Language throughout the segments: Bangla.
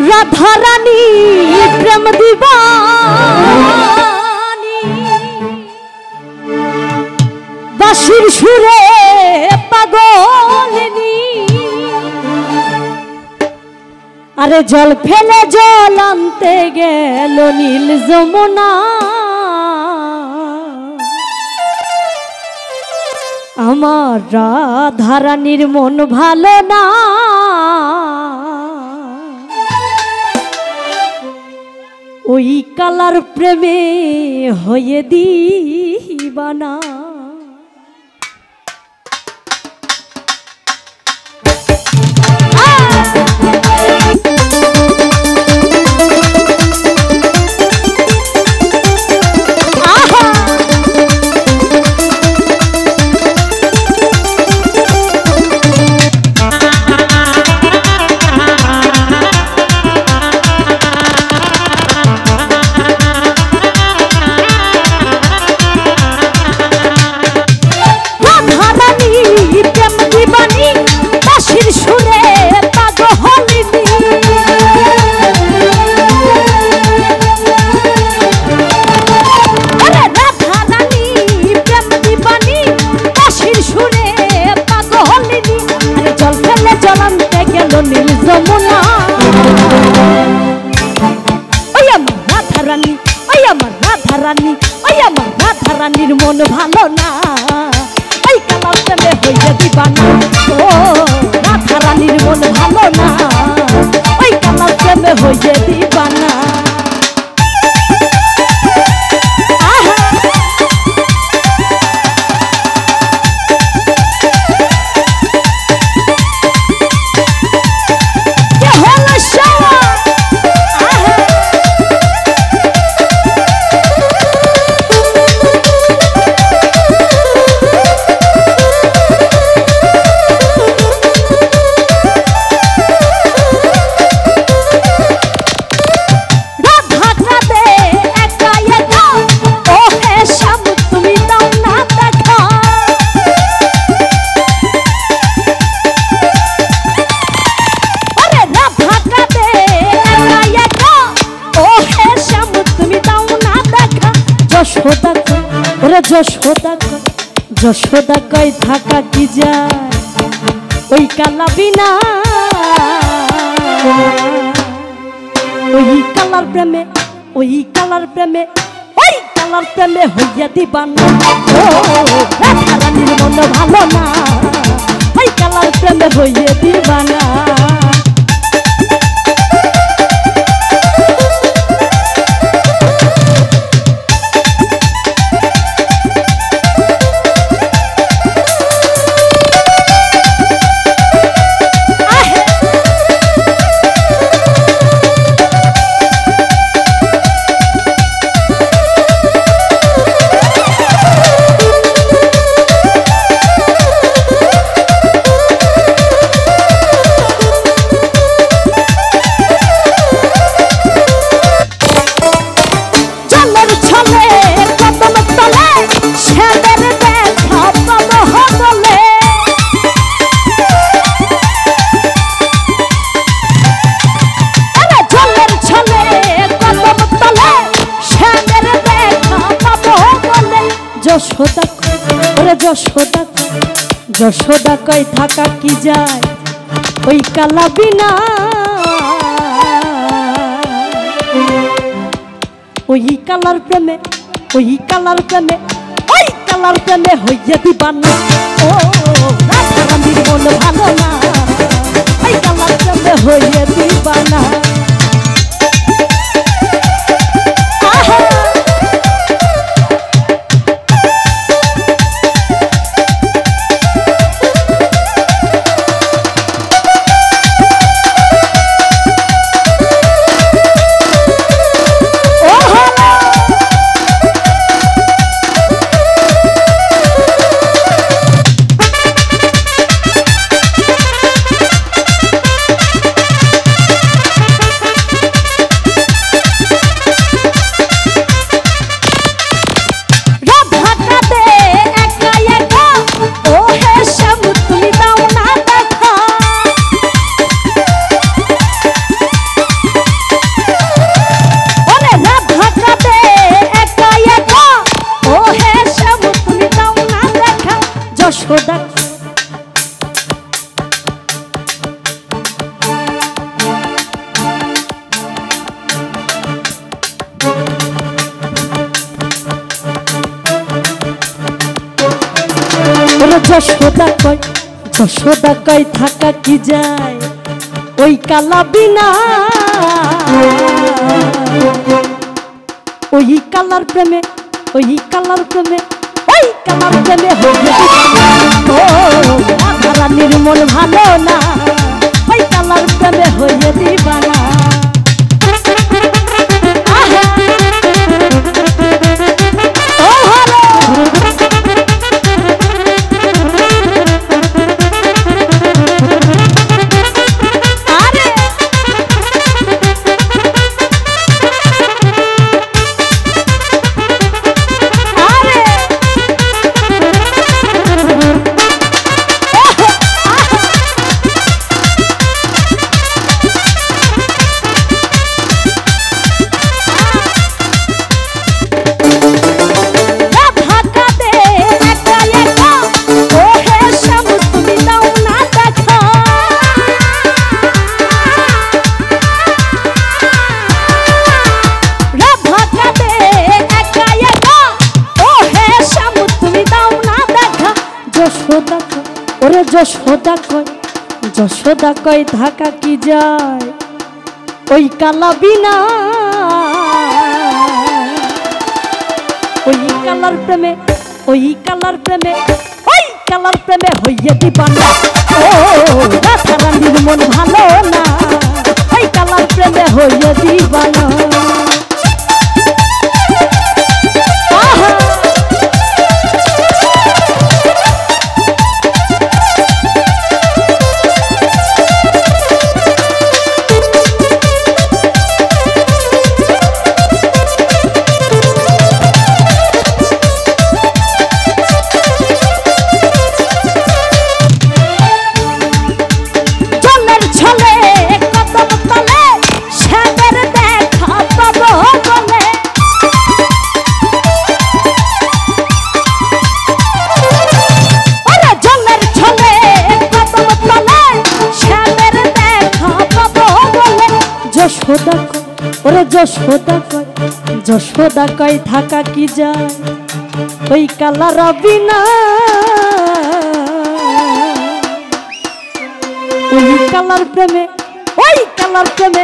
রাধা রানী প্রেম দিবানী বাঁশির সুরে পাগলিনী আরে জল ফেলে জল আনতে গেল নীল যমুনা আমার রাধা রানীর মন ভালো না ওই কালার প্রেমে হয়ে দিবানা নীল যমুনা ওই আমার রাধা রানী ওই আমার রাধা রানী ওই আমার রাধা রানীর মন ভালো না ওই কালার প্রেমে হইয়া দিবানা ও রাধা রানীর মন ভালো না ওই কালার প্রেমে হইয়া দিবানা যশোদা কই থাকা কি যায় ওই কালা বিনা ওই কালার প্রেমে ওই কালার প্রেমে ওই কালার প্রেমে হইয়া দিবানা ও রাধা রানীর মন ভালো না ওই কালার প্রেমে হইয়া দিবানা যশোদা কই থাকা কি যায় ওই কালা বিনা ওই কালার প্রেমে ওই কালার প্রেমে ওই কালার প্রেমে হইয়া দিবানা ও রাধা রানীর মন ভালো না ওই কালার প্রেমে হইয়া দিবানা যশোদা কয় থাকা কি যায় ওই কালা বিনা, ওই কালার প্রেমে ওই কালার প্রেমে ওই কালার প্রেমে ও রাধা রানীর মন ভালো না, ওই কালার প্রেমে হয়ে দিবানা। ওরে যশোদা কয় ঢাকা কি যায় ওই কালা বিনা, ওই কালার প্রেমে ওই কালার প্রেমে ওই কালার প্রেমে হইয়া দিবানা। ও রাধা রানীর মন ভালো না, ওই কালার প্রেমে হইয়া দিবানা। যশোদা কয় থাকা কি যায় ওই কালার বিনা, ওই কালার প্রেমে ওই কালার প্রেমে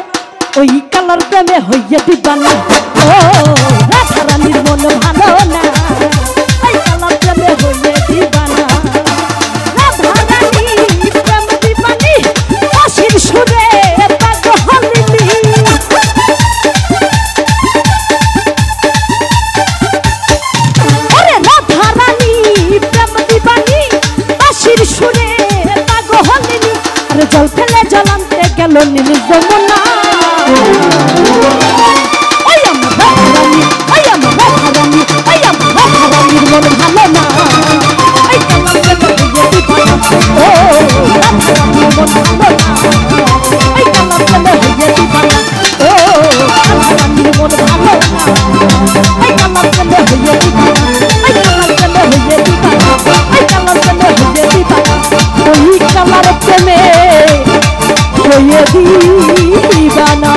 ওই কালার প্রেমে হইয়া দিবানা। ও রাধা রানীর মন ভালো না, ওই কালার প্রেমে হইয়া দিবানা। রাধা রানী প্রেম দিবানি বাঁশির সুরে জল ফেলে জলান্তে গেল নীল যমুনা। ওই আমার রাধা রানী ওই আমার রাধা রানী ওই আমার রাধা রানীর মন ভালো না, ওই কালার প্রেমে হইয়া দিবানা। ও রাধা রানীর মন ভালো না, ওই কালার প্রেমে হইয়া দিবানা। ও রাধা রানীর মন ভালো না, ওই কালার প্রেমে হইয়া দিবানা। ওই কালার প্রেমে হইয়া দিবানা, ওই কালার প্রেমে হইয়া দিবানা। ওই কালার প্রেমে হইয়া দিবানা।